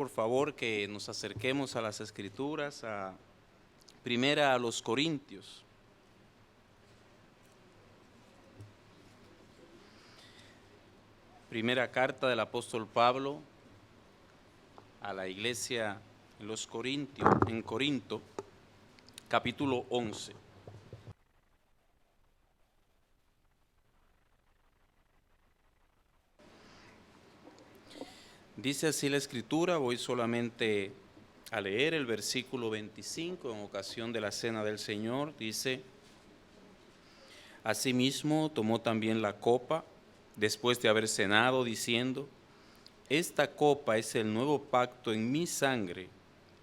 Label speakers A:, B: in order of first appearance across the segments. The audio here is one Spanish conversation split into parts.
A: Por favor, que nos acerquemos a las Escrituras, primera a los Corintios. Primera carta del apóstol Pablo a la iglesia en Corinto, capítulo 11. Dice así la Escritura, voy solamente a leer el versículo 25 en ocasión de la cena del Señor. Dice: asimismo tomó también la copa después de haber cenado, diciendo: esta copa es el nuevo pacto en mi sangre.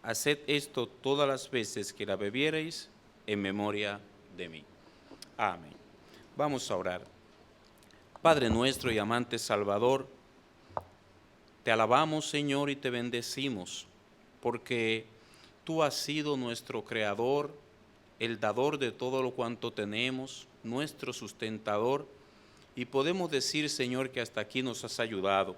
A: Haced esto todas las veces que la bebiereis en memoria de mí. Amén. Vamos a orar. Padre nuestro y amante Salvador, te alabamos, Señor, y te bendecimos, porque tú has sido nuestro creador, el dador de todo lo cuanto tenemos, nuestro sustentador, y podemos decir, Señor, que hasta aquí nos has ayudado.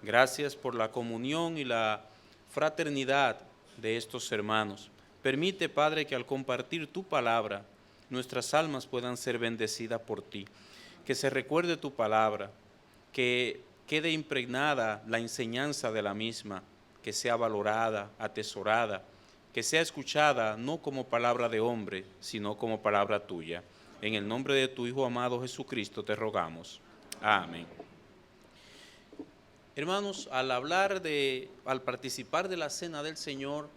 A: Gracias por la comunión y la fraternidad de estos hermanos. Permite, Padre, que al compartir tu palabra, nuestras almas puedan ser bendecidas por ti. Que se recuerde tu palabra, que quede impregnada la enseñanza de la misma, que sea valorada, atesorada, que sea escuchada no como palabra de hombre, sino como palabra tuya. En el nombre de tu Hijo amado Jesucristo te rogamos. Amén. Hermanos, al participar de la cena del Señor,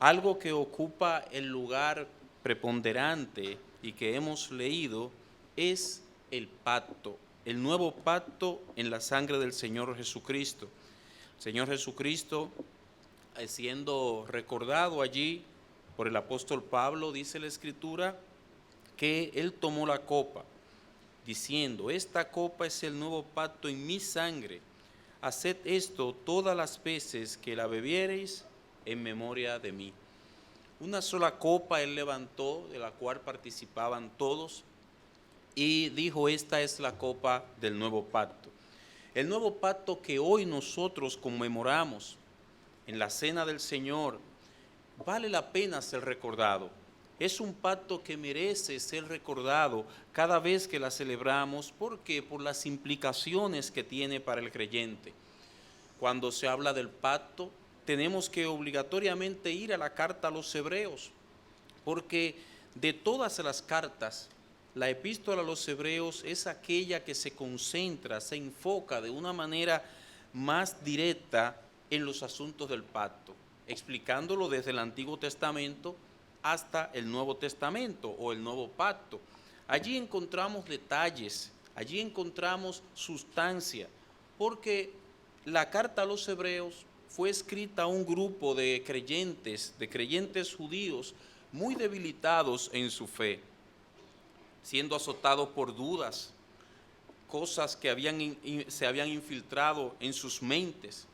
A: algo que ocupa el lugar preponderante y que hemos leído es el pacto, el nuevo pacto en la sangre del Señor Jesucristo. El Señor Jesucristo, siendo recordado allí por el apóstol Pablo, dice la Escritura, que él tomó la copa, diciendo: esta copa es el nuevo pacto en mi sangre. Haced esto todas las veces que la bebiereis en memoria de mí. Una sola copa él levantó, de la cual participaban todos, y dijo: esta es la copa del nuevo pacto. El nuevo pacto que hoy nosotros conmemoramos en la cena del Señor vale la pena ser recordado. Es un pacto que merece ser recordado cada vez que la celebramos. ¿Por qué? Por las implicaciones que tiene para el creyente. Cuando se habla del pacto, tenemos que obligatoriamente ir a la carta a los Hebreos, porque de todas las cartas, la epístola a los Hebreos es aquella que se concentra, se enfoca de una manera más directa en los asuntos del pacto, explicándolo desde el Antiguo Testamento hasta el Nuevo Testamento o el Nuevo Pacto. Allí encontramos detalles, allí encontramos sustancia, porque la carta a los Hebreos fue escrita a un grupo de creyentes judíos muy debilitados en su fe, siendo azotados por dudas, cosas que se habían infiltrado en sus mentes.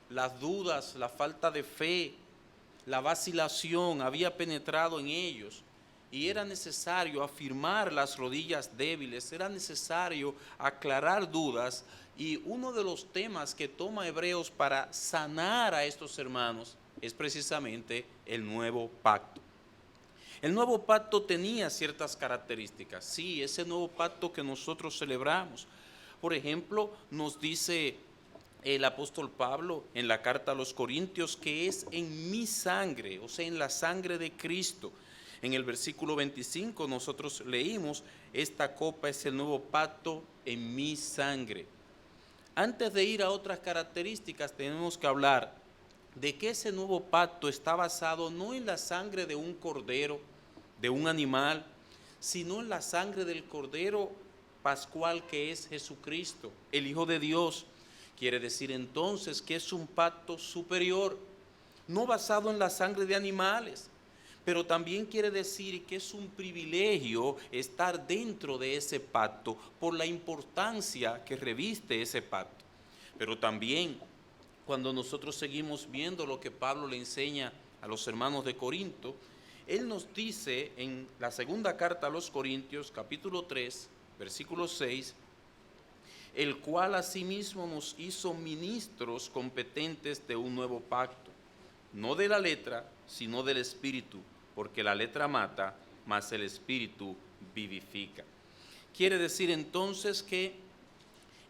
A: Las dudas, la falta de fe, la vacilación había penetrado en ellos, y era necesario afirmar las rodillas débiles, era necesario aclarar dudas, y uno de los temas que toma Hebreos para sanar a estos hermanos es precisamente el nuevo pacto. El nuevo pacto tenía ciertas características, sí, ese nuevo pacto que nosotros celebramos. Por ejemplo, nos dice el apóstol Pablo en la carta a los Corintios que es en mi sangre, o sea, en la sangre de Cristo. En el versículo 25 nosotros leímos: esta copa es el nuevo pacto en mi sangre. Antes de ir a otras características, tenemos que hablar de que ese nuevo pacto está basado no en la sangre de un cordero, de un animal, sino en la sangre del cordero pascual que es Jesucristo, el Hijo de Dios. Quiere decir entonces que es un pacto superior, no basado en la sangre de animales, pero también quiere decir que es un privilegio estar dentro de ese pacto por la importancia que reviste ese pacto. Pero también, cuando nosotros seguimos viendo lo que Pablo le enseña a los hermanos de Corinto, él nos dice en la segunda carta a los Corintios, capítulo 3, versículo 6, el cual asimismo nos hizo ministros competentes de un nuevo pacto, no de la letra, sino del espíritu, porque la letra mata, mas el espíritu vivifica. Quiere decir entonces que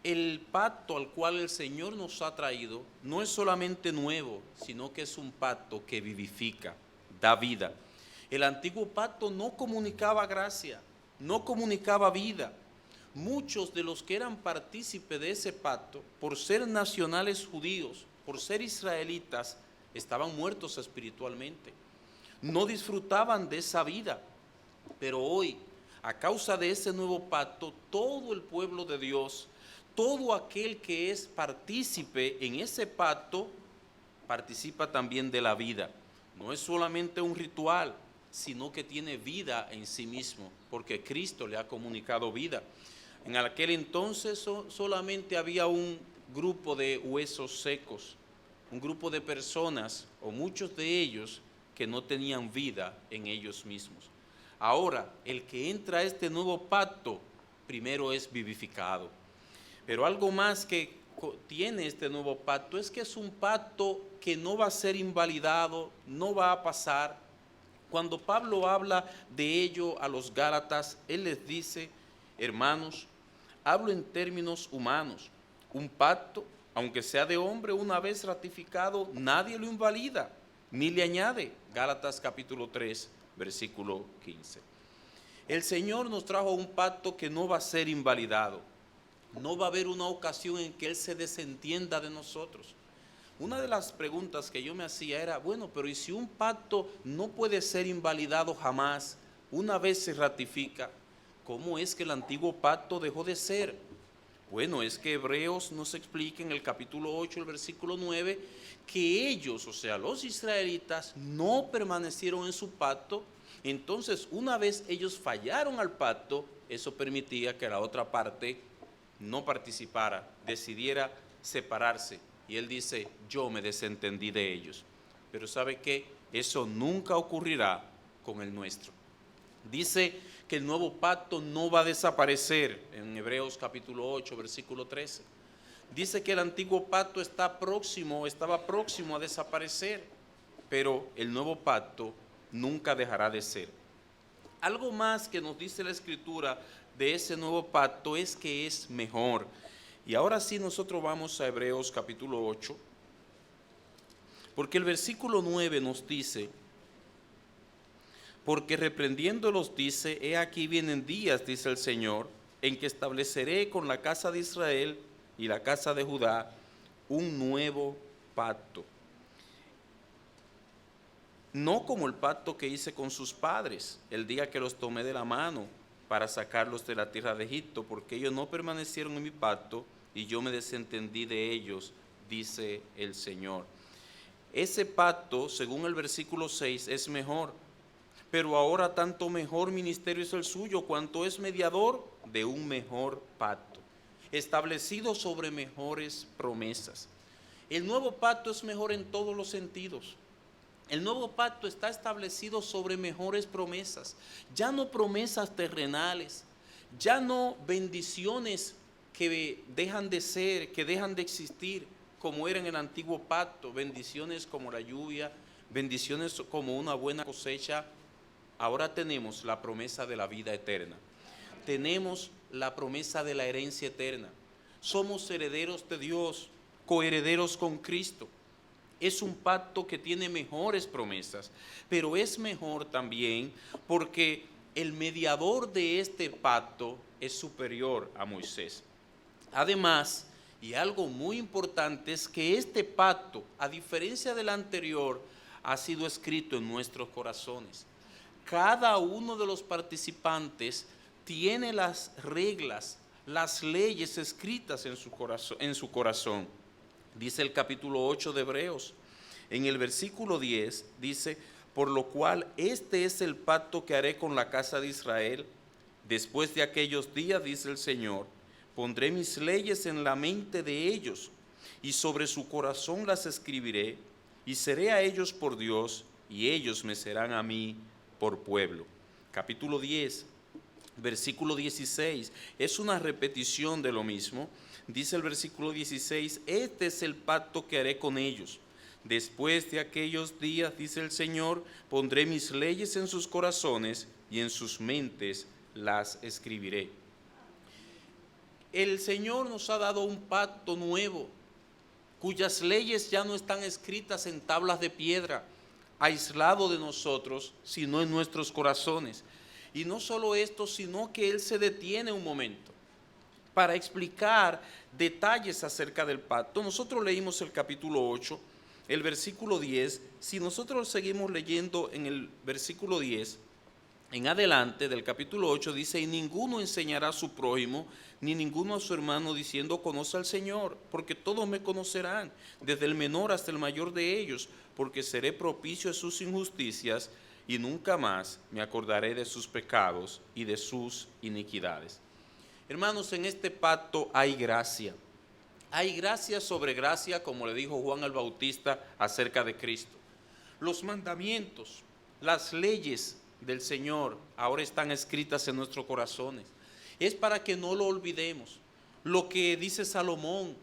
A: el pacto al cual el Señor nos ha traído no es solamente nuevo, sino que es un pacto que vivifica, da vida. El antiguo pacto no comunicaba gracia, no comunicaba vida. Muchos de los que eran partícipes de ese pacto, por ser nacionales judíos, por ser israelitas, estaban muertos espiritualmente. No disfrutaban de esa vida. Pero hoy, a causa de ese nuevo pacto, todo el pueblo de Dios, todo aquel que es partícipe en ese pacto, participa también de la vida. No es solamente un ritual, sino que tiene vida en sí mismo, porque Cristo le ha comunicado vida. En aquel entonces solamente había un grupo de huesos secos, un grupo de personas, o muchos de ellos, que no tenían vida en ellos mismos. Ahora, el que entra a este nuevo pacto, primero es vivificado. Pero algo más que tiene este nuevo pacto es que es un pacto que no va a ser invalidado, no va a pasar. Cuando Pablo habla de ello a los Gálatas, él les dice: hermanos, hablo en términos humanos. Un pacto, aunque sea de hombre, una vez ratificado, nadie lo invalida, ni le añade. Gálatas capítulo 3, versículo 15. El Señor nos trajo un pacto que no va a ser invalidado. No va a haber una ocasión en que Él se desentienda de nosotros. Una de las preguntas que yo me hacía era, bueno, pero ¿y si un pacto no puede ser invalidado jamás, una vez se ratifica? ¿Cómo es que el antiguo pacto dejó de ser? Bueno, es que Hebreos nos explica en el capítulo 8, el versículo 9, que ellos, o sea, los israelitas, no permanecieron en su pacto. Entonces, una vez ellos fallaron al pacto, eso permitía que la otra parte no participara, decidiera separarse. Y él dice, yo me desentendí de ellos. Pero ¿sabe qué? Eso nunca ocurrirá con el nuestro. Dice que el nuevo pacto no va a desaparecer en Hebreos capítulo 8, versículo 13. Dice que el antiguo pacto estaba próximo a desaparecer, pero el nuevo pacto nunca dejará de ser. Algo más que nos dice la Escritura de ese nuevo pacto es que es mejor. Y ahora sí nosotros vamos a Hebreos capítulo 8, porque el versículo 9 nos dice, porque reprendiéndolos dice, he aquí vienen días, dice el Señor, en que estableceré con la casa de Israel y la casa de Judá un nuevo pacto. No como el pacto que hice con sus padres, el día que los tomé de la mano para sacarlos de la tierra de Egipto, porque ellos no permanecieron en mi pacto y yo me desentendí de ellos, dice el Señor. Ese pacto, según el versículo 6, es mejor, pero ahora tanto mejor ministerio es el suyo, cuanto es mediador de un mejor pacto, establecido sobre mejores promesas. El nuevo pacto es mejor en todos los sentidos. El nuevo pacto está establecido sobre mejores promesas, ya no promesas terrenales, ya no bendiciones que dejan de ser, que dejan de existir, como era en el antiguo pacto, bendiciones como la lluvia, bendiciones como una buena cosecha. Ahora tenemos la promesa de la vida eterna, tenemos la promesa de la herencia eterna, somos herederos de Dios, coherederos con Cristo. Es un pacto que tiene mejores promesas, pero es mejor también porque el mediador de este pacto es superior a Moisés. Además, y algo muy importante, es que este pacto, a diferencia del anterior, ha sido escrito en nuestros corazones. Cada uno de los participantes tiene las reglas, las leyes escritas en su corazón. Dice el capítulo 8 de Hebreos, en el versículo 10, dice, por lo cual este es el pacto que haré con la casa de Israel. Después de aquellos días, dice el Señor, pondré mis leyes en la mente de ellos, y sobre su corazón las escribiré, y seré a ellos por Dios, y ellos me serán a mí por pueblo. Capítulo 10, versículo 16, es una repetición de lo mismo. Dice el versículo 16, este es el pacto que haré con ellos. Después de aquellos días, dice el Señor, pondré mis leyes en sus corazones y en sus mentes las escribiré. El Señor nos ha dado un pacto nuevo, cuyas leyes ya no están escritas en tablas de piedra, aislado de nosotros, sino en nuestros corazones. Y no solo esto, sino que Él se detiene un momento para explicar detalles acerca del pacto. Nosotros leímos el capítulo 8, el versículo 10. Si nosotros seguimos leyendo en el versículo 10, en adelante del capítulo 8 dice: y ninguno enseñará a su prójimo, ni ninguno a su hermano, diciendo, conoce al Señor, porque todos me conocerán, desde el menor hasta el mayor de ellos, porque seré propicio a sus injusticias, y nunca más me acordaré de sus pecados y de sus iniquidades. Hermanos, en este pacto hay gracia. Hay gracia sobre gracia, como le dijo Juan el Bautista acerca de Cristo. Los mandamientos, las leyes del Señor ahora están escritas en nuestros corazones. Es para que no lo olvidemos. Lo que dice Salomón,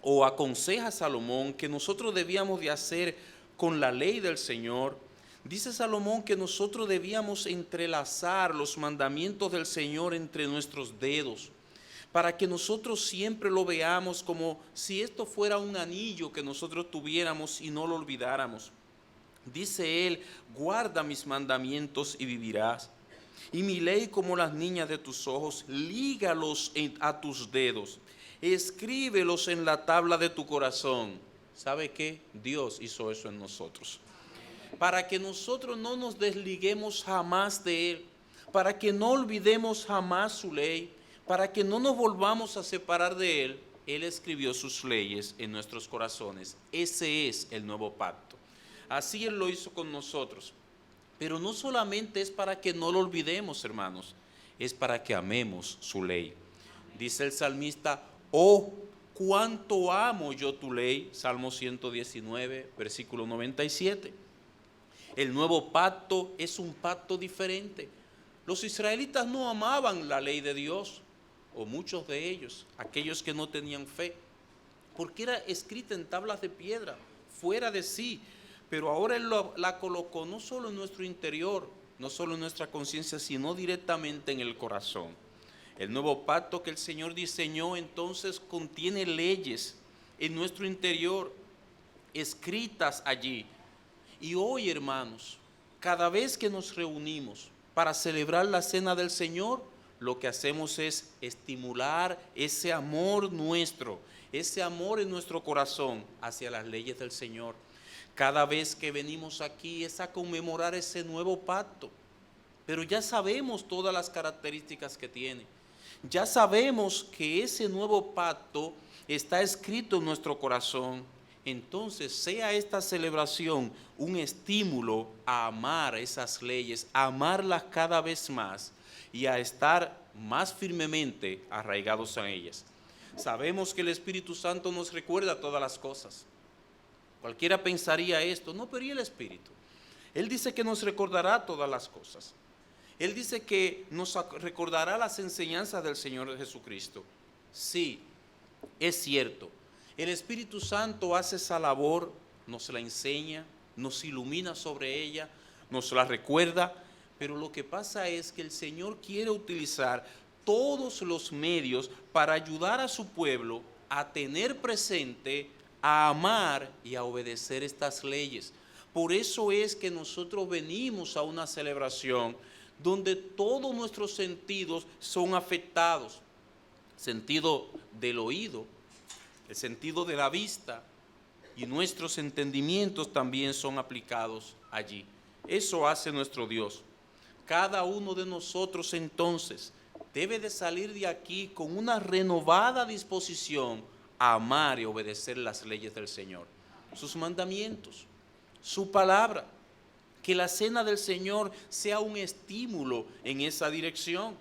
A: o aconseja Salomón, que nosotros debíamos de hacer con la ley del Señor. Dice Salomón que nosotros debíamos entrelazar los mandamientos del Señor entre nuestros dedos, para que nosotros siempre lo veamos como si esto fuera un anillo que nosotros tuviéramos y no lo olvidáramos. Dice él, guarda mis mandamientos y vivirás. Y mi ley como las niñas de tus ojos, lígalos a tus dedos, escríbelos en la tabla de tu corazón. ¿Sabe qué? Dios hizo eso en nosotros. Para que nosotros no nos desliguemos jamás de Él, para que no olvidemos jamás su ley, para que no nos volvamos a separar de Él. Él escribió sus leyes en nuestros corazones. Ese es el nuevo pacto. Así Él lo hizo con nosotros. Pero no solamente es para que no lo olvidemos, hermanos, es para que amemos su ley. Dice el salmista, oh, cuánto amo yo tu ley, Salmo 119, versículo 97. El nuevo pacto es un pacto diferente. Los israelitas no amaban la ley de Dios, o muchos de ellos, aquellos que no tenían fe, porque era escrita en tablas de piedra, fuera de sí. Pero ahora Él la colocó no solo en nuestro interior, no solo en nuestra conciencia, sino directamente en el corazón. El nuevo pacto que el Señor diseñó entonces contiene leyes en nuestro interior, escritas allí. Y hoy, hermanos, cada vez que nos reunimos para celebrar la cena del Señor, lo que hacemos es estimular ese amor nuestro, ese amor en nuestro corazón hacia las leyes del Señor. Cada vez que venimos aquí es a conmemorar ese nuevo pacto, pero ya sabemos todas las características que tiene. Ya sabemos que ese nuevo pacto está escrito en nuestro corazón. Entonces, sea esta celebración un estímulo a amar esas leyes, a amarlas cada vez más y a estar más firmemente arraigados a ellas. Sabemos que el Espíritu Santo nos recuerda todas las cosas. Cualquiera pensaría esto, no, pero ¿y el Espíritu? Él dice que nos recordará todas las cosas. Él dice que nos recordará las enseñanzas del Señor Jesucristo. Sí, es cierto. El Espíritu Santo hace esa labor, nos la enseña, nos ilumina sobre ella, nos la recuerda, pero lo que pasa es que el Señor quiere utilizar todos los medios para ayudar a su pueblo a tener presente, a amar y a obedecer estas leyes. Por eso es que nosotros venimos a una celebración donde todos nuestros sentidos son afectados. Sentido del oído, el sentido de la vista y nuestros entendimientos también son aplicados allí. Eso hace nuestro Dios. Cada uno de nosotros entonces debe de salir de aquí con una renovada disposición a amar y obedecer las leyes del Señor, sus mandamientos, su palabra. Que la cena del Señor sea un estímulo en esa dirección.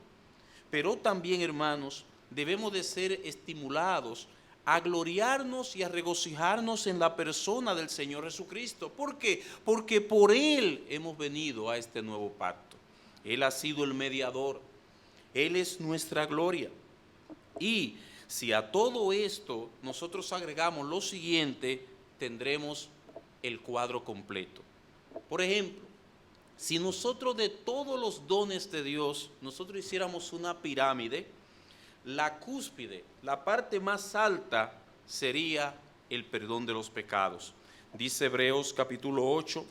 A: Pero también, hermanos, debemos de ser estimulados a gloriarnos y a regocijarnos en la persona del Señor Jesucristo. ¿Por qué? Porque por Él hemos venido a este nuevo pacto. Él ha sido el mediador. Él es nuestra gloria. Y si a todo esto nosotros agregamos lo siguiente, tendremos el cuadro completo. Por ejemplo, si nosotros de todos los dones de Dios, nosotros hiciéramos una pirámide, la cúspide, la parte más alta sería el perdón de los pecados. Dice Hebreos capítulo 8,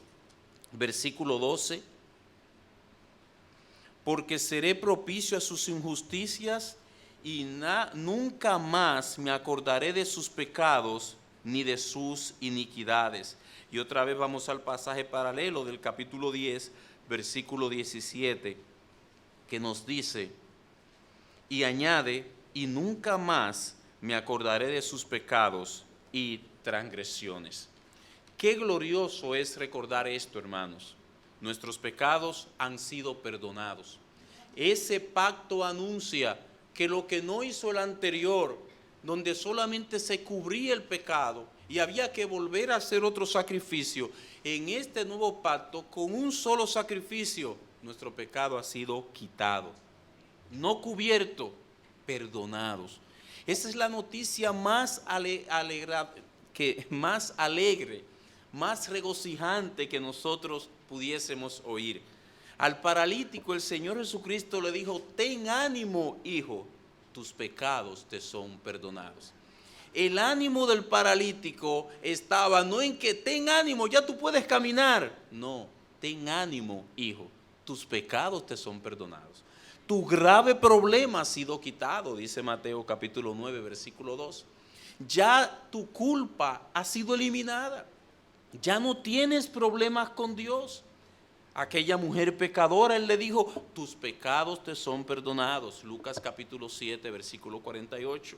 A: versículo 12, porque seré propicio a sus injusticias y nunca más me acordaré de sus pecados ni de sus iniquidades. Y otra vez vamos al pasaje paralelo del capítulo 10, versículo 17, que nos dice, y añade, y nunca más me acordaré de sus pecados y transgresiones. Qué glorioso es recordar esto, hermanos. Nuestros pecados han sido perdonados. Ese pacto anuncia que lo que no hizo el anterior, donde solamente se cubría el pecado y había que volver a hacer otro sacrificio, en este nuevo pacto, con un solo sacrificio, nuestro pecado ha sido quitado. No cubierto, perdonados. Esa es la noticia más alegre, más regocijante que nosotros pudiésemos oír. Al paralítico el Señor Jesucristo le dijo, ten ánimo, hijo, tus pecados te son perdonados. El ánimo del paralítico estaba no en que ten ánimo, ya tú puedes caminar. No, ten ánimo, hijo, tus pecados te son perdonados. Tu grave problema ha sido quitado, dice Mateo capítulo 9, versículo 2. Ya tu culpa ha sido eliminada. Ya no tienes problemas con Dios. Aquella mujer pecadora, él le dijo, tus pecados te son perdonados. Lucas capítulo 7, versículo 48.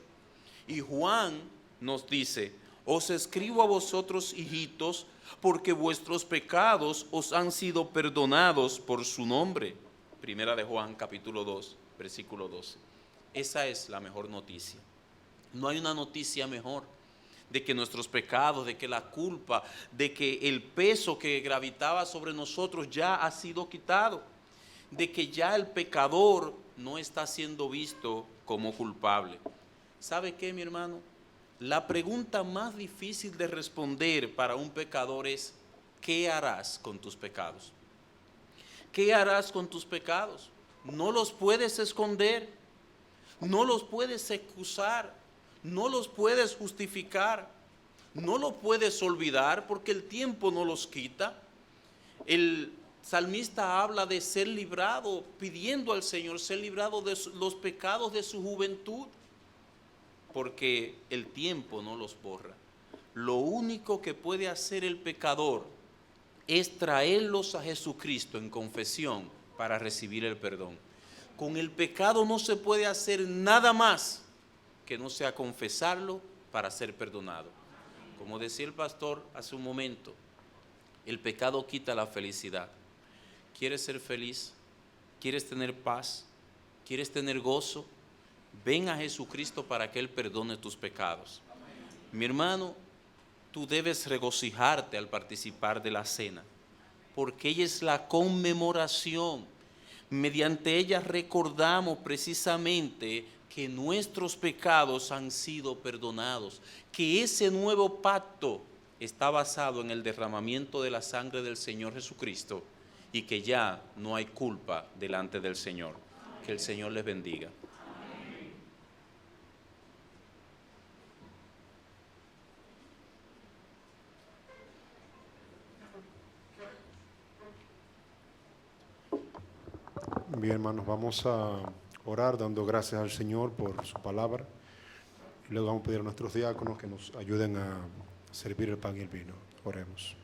A: Y Juan nos dice, os escribo a vosotros, hijitos, porque vuestros pecados os han sido perdonados por su nombre. Primera de Juan capítulo 2, versículo 12. Esa es la mejor noticia. No hay una noticia mejor de que nuestros pecados, de que la culpa, de que el peso que gravitaba sobre nosotros ya ha sido quitado, de que ya el pecador no está siendo visto como culpable. ¿Sabe qué, mi hermano? La pregunta más difícil de responder para un pecador es, ¿qué harás con tus pecados? ¿Qué harás con tus pecados? No los puedes esconder, no los puedes excusar, no los puedes justificar, no los puedes olvidar porque el tiempo no los quita. El salmista habla de ser librado, pidiendo al Señor ser librado de los pecados de su juventud, porque el tiempo no los borra. Lo único que puede hacer el pecador es traerlos a Jesucristo en confesión para recibir el perdón. Con el pecado no se puede hacer nada más que no sea confesarlo para ser perdonado. Como decía el pastor hace un momento, el pecado quita la felicidad. ¿Quieres ser feliz? ¿Quieres tener paz? ¿Quieres tener gozo? Ven a Jesucristo para que Él perdone tus pecados. Mi hermano, tú debes regocijarte al participar de la cena, porque ella es la conmemoración. Mediante ella recordamos precisamente que nuestros pecados han sido perdonados, que ese nuevo pacto está basado en el derramamiento de la sangre del Señor Jesucristo y que ya no hay culpa delante del Señor. Que el Señor les bendiga.
B: Bien, hermanos, vamos a orar dando gracias al Señor por su palabra y luego vamos a pedir a nuestros diáconos que nos ayuden a servir el pan y el vino. Oremos.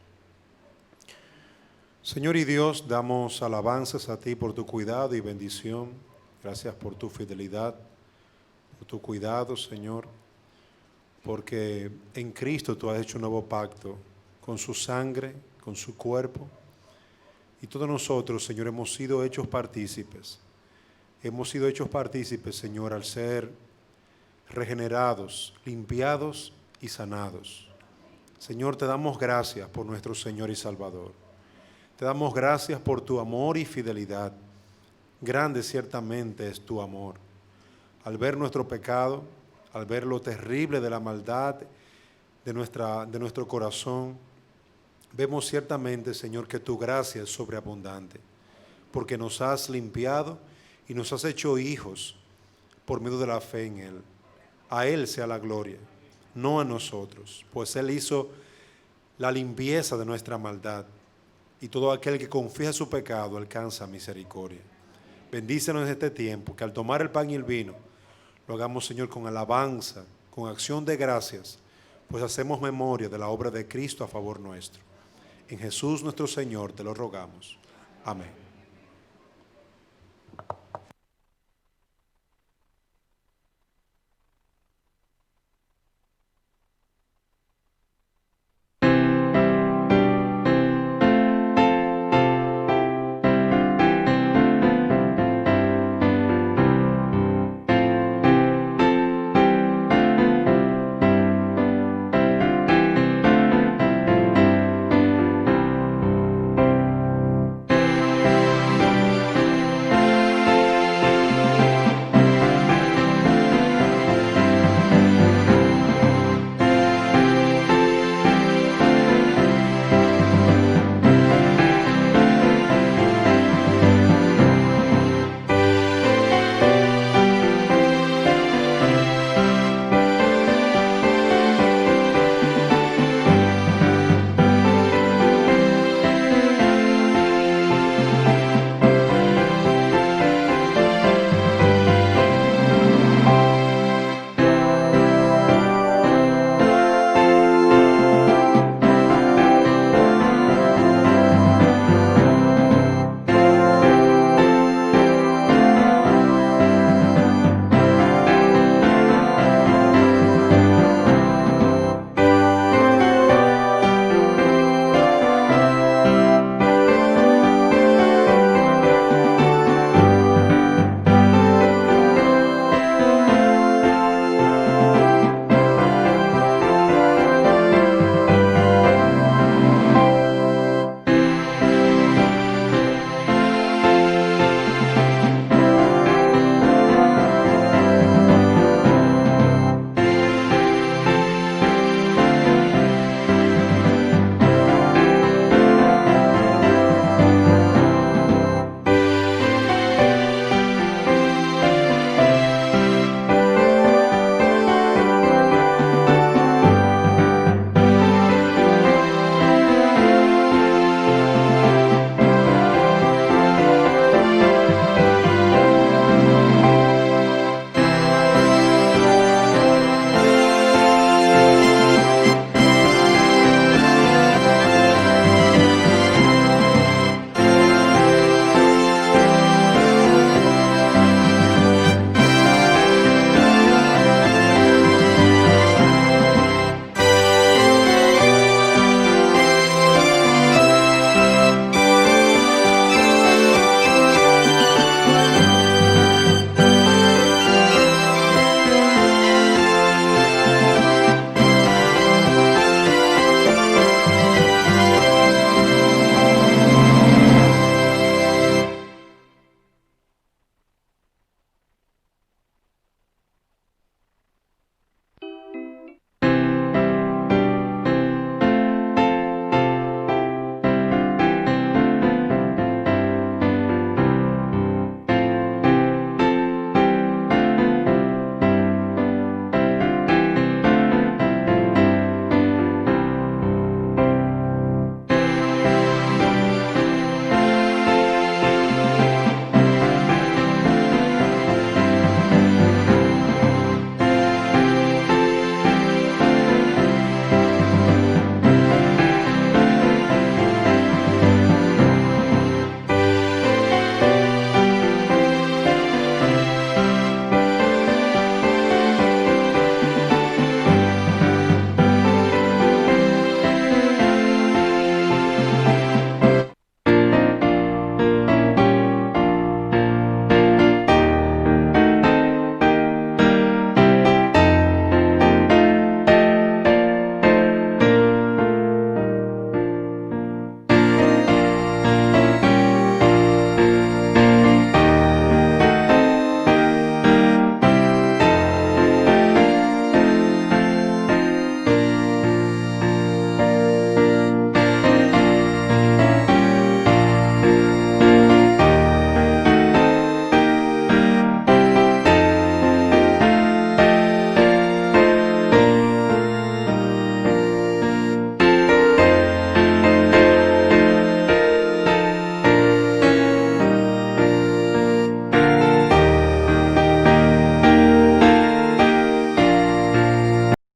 B: Señor y Dios, damos alabanzas a ti por tu cuidado y bendición. Gracias por tu fidelidad, por tu cuidado, Señor, porque en Cristo tú has hecho un nuevo pacto con su sangre, con su cuerpo. Y todos nosotros, Señor, hemos sido hechos partícipes. Hemos sido hechos partícipes, Señor, al ser regenerados, limpiados y sanados. Señor, te damos gracias por nuestro Señor y Salvador. Te damos gracias por tu amor y fidelidad. Grande ciertamente es tu amor. Al ver nuestro pecado, al ver lo terrible de la maldad de nuestro corazón, vemos ciertamente, Señor, que tu gracia es sobreabundante, porque nos has limpiado y nos has hecho hijos por medio de la fe en Él. A Él sea la gloria, no a nosotros, pues Él hizo la limpieza de nuestra maldad, y todo aquel que confiesa su pecado alcanza misericordia. Bendícenos en este tiempo, que al tomar el pan y el vino, lo hagamos, Señor, con alabanza, con acción de gracias, pues hacemos memoria de la obra de Cristo a favor nuestro. En Jesús nuestro Señor te lo rogamos. Amén.